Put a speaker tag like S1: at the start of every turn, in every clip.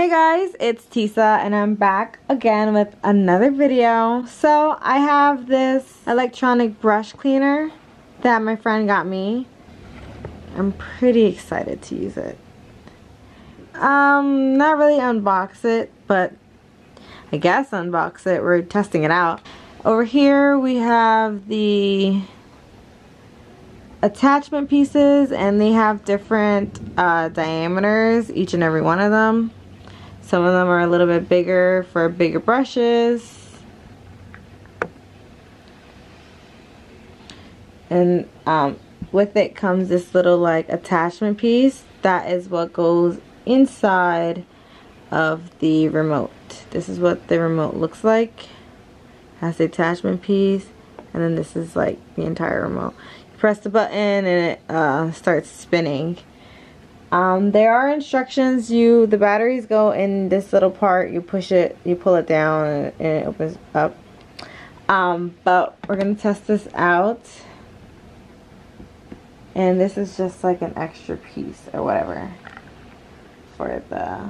S1: Hey guys, it's Tisa and I'm back again with another video. So I have this electronic brush cleaner that my friend got me. I'm pretty excited to use it. Not really unbox it, but I guess unbox it. We're testing it out. Over here we have the attachment pieces and they have different diameters, each and every one of them. Some of them are a little bit bigger for bigger brushes. And with it comes this little like attachment piece. That is what goes inside of the remote. This is what the remote looks like. Has the attachment piece. And then this is like the entire remote. You press the button and it starts spinning. There are instructions. The batteries go in this little part. You push it, you pull it down, and it opens up. But we're gonna test this out, and this is just like an extra piece or whatever for the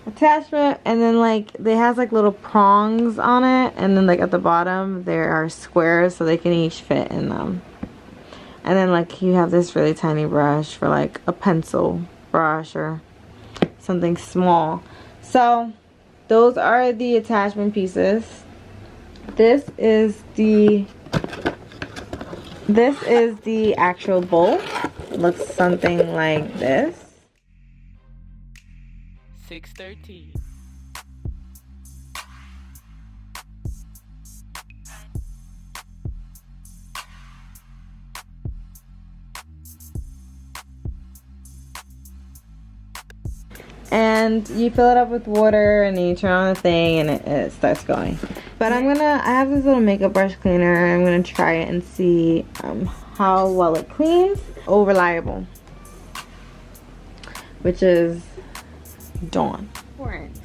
S1: attachment. And then like they has like little prongs on it, and then like at the bottom there are squares so they can each fit in them. And then like you have this really tiny brush for like a pencil brush or something small. So those are the attachment pieces. This is the actual bowl. It looks something like this.
S2: 613.
S1: And you fill it up with water and then you turn on the thing and it starts going. But I have this little makeup brush cleaner. I'm gonna try it and see how well it cleans. Oh, reliable, which is dawn.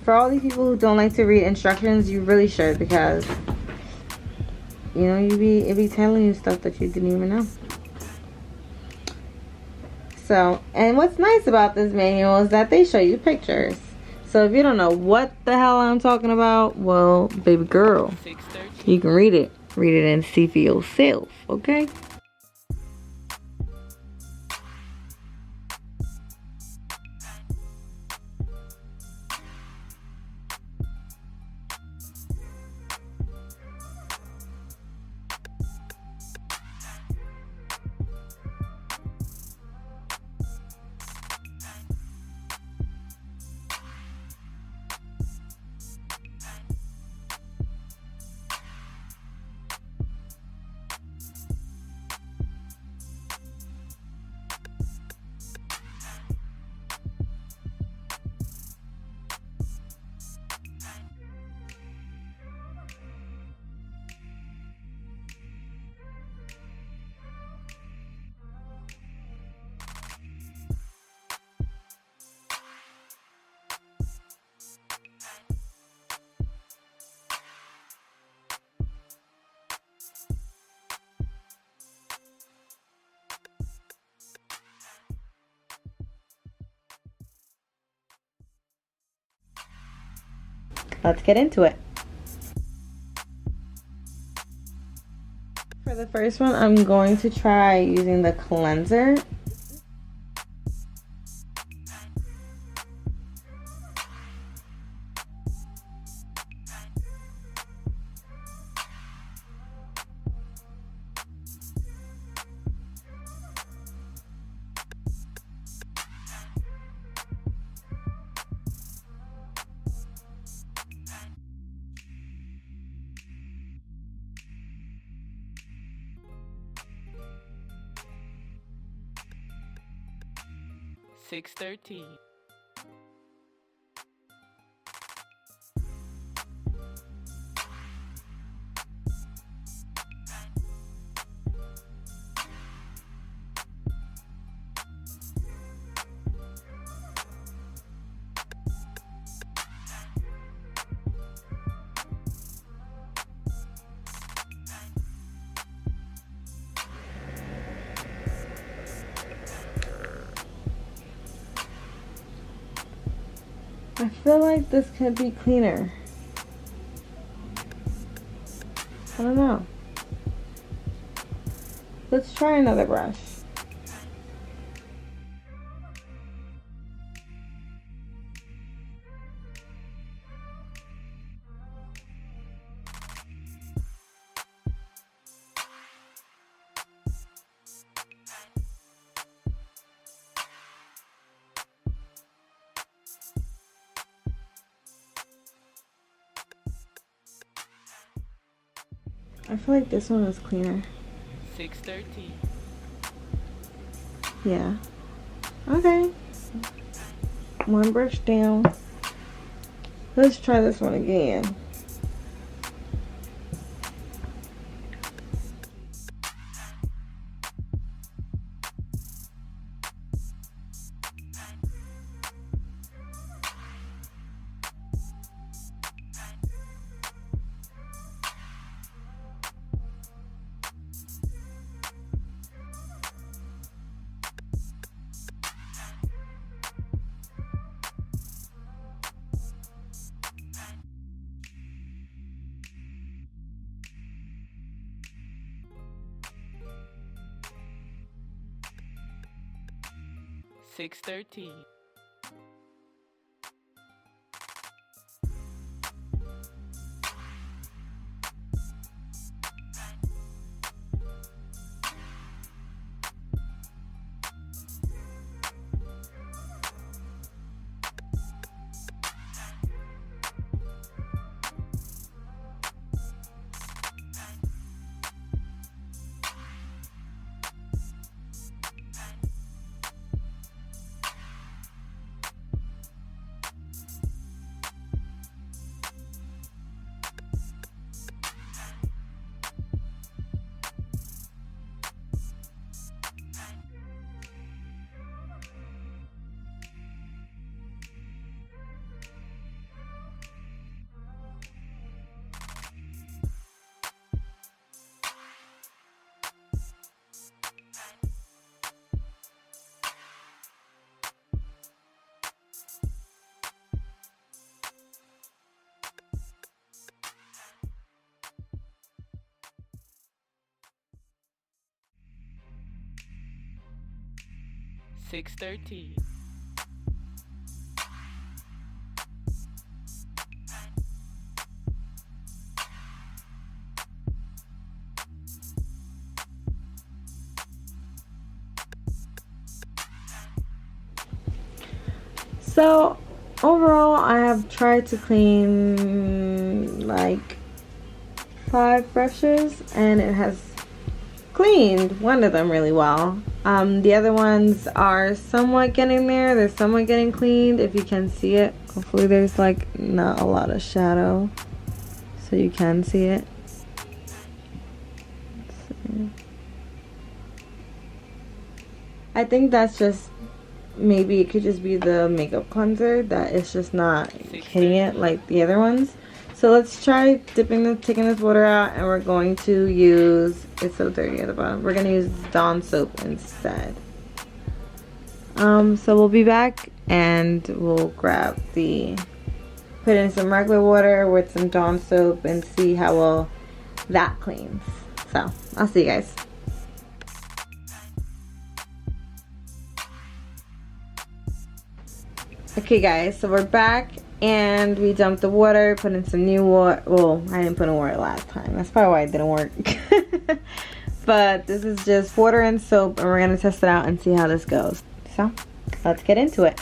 S1: For all these people who don't like to read instructions, you really should, because you know it be telling you stuff that you didn't even know. So, and what's nice about this manual is that they show you pictures. So if you don't know what the hell I'm talking about, well, baby girl, you can read it and see for yourself, okay? Let's get into it. For the first one, I'm going to try using the cleanser.
S2: Six 13.
S1: I feel like this could be cleaner. I don't know. Let's try another brush. I feel like this one was cleaner.
S2: 613.
S1: Yeah. Okay. One brush down. Let's try this one again.
S2: Six 13. Six 13.
S1: So overall, I have tried to clean like 5 brushes, and it has cleaned one of them really well. The other ones are somewhat getting there. They're somewhat getting cleaned, if you can see it. Hopefully there's like not a lot of shadow, so you can see it. I think that's just, maybe it could just be the makeup cleanser that it's just not hitting it like the other ones. So let's try taking this water out, and we're going to use, it's so dirty at the bottom, we're going to use Dawn soap instead. So we'll be back, and we'll put in some regular water with some Dawn soap and see how well that cleans. So I'll see you guys. Okay guys, so we're back, and we dumped the water, put in some new water. Well, I didn't put in water last time. That's probably why it didn't work. But this is just water and soap, and we're going to test it out and see how this goes. So, let's get into it.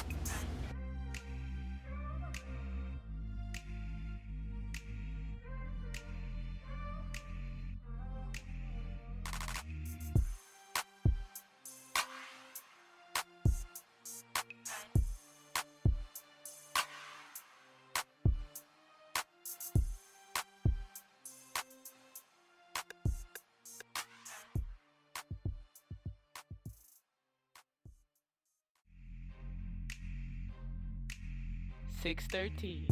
S2: Six 13.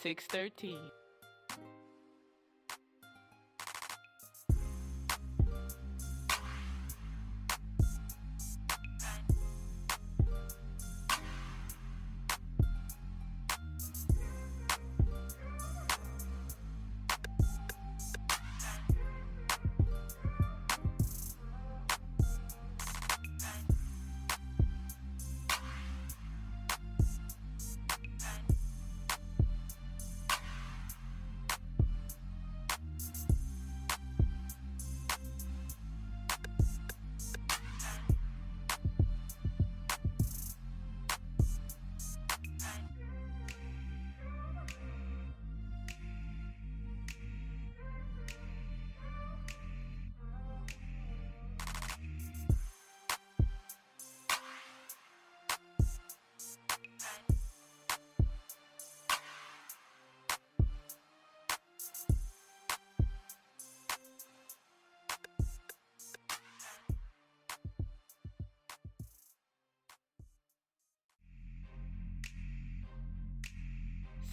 S2: 613. 613.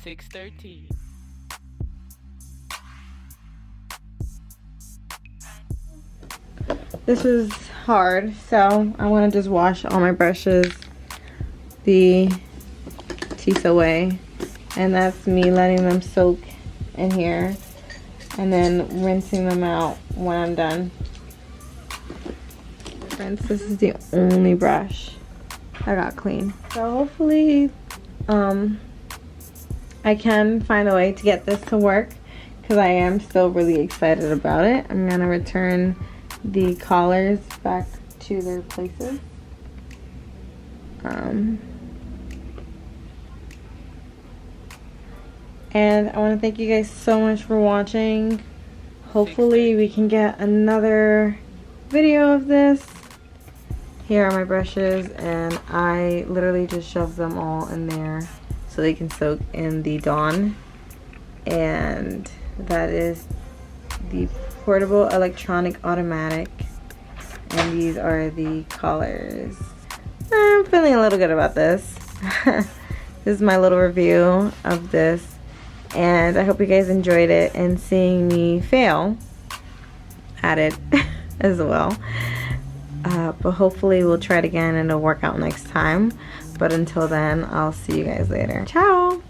S2: 613.
S1: This is hard, so I want to just wash all my brushes the Tisa way, and that's me letting them soak in here and then rinsing them out when I'm done. Friends, this is the only brush I got clean, so hopefully I can find a way to get this to work, because I am still really excited about it. I'm gonna return the collars back to their places. And I want to thank you guys so much for watching. Hopefully we can get another video of this. Here are my brushes, and I literally just shoved them all in there so they can soak in the Dawn. And that is the portable electronic automatic, and these are the collars. I'm feeling a little good about this. This is my little review of this, and I hope you guys enjoyed it and seeing me fail at it as well. But hopefully we'll try it again and it'll work out next time. But until then, I'll see you guys later. Ciao!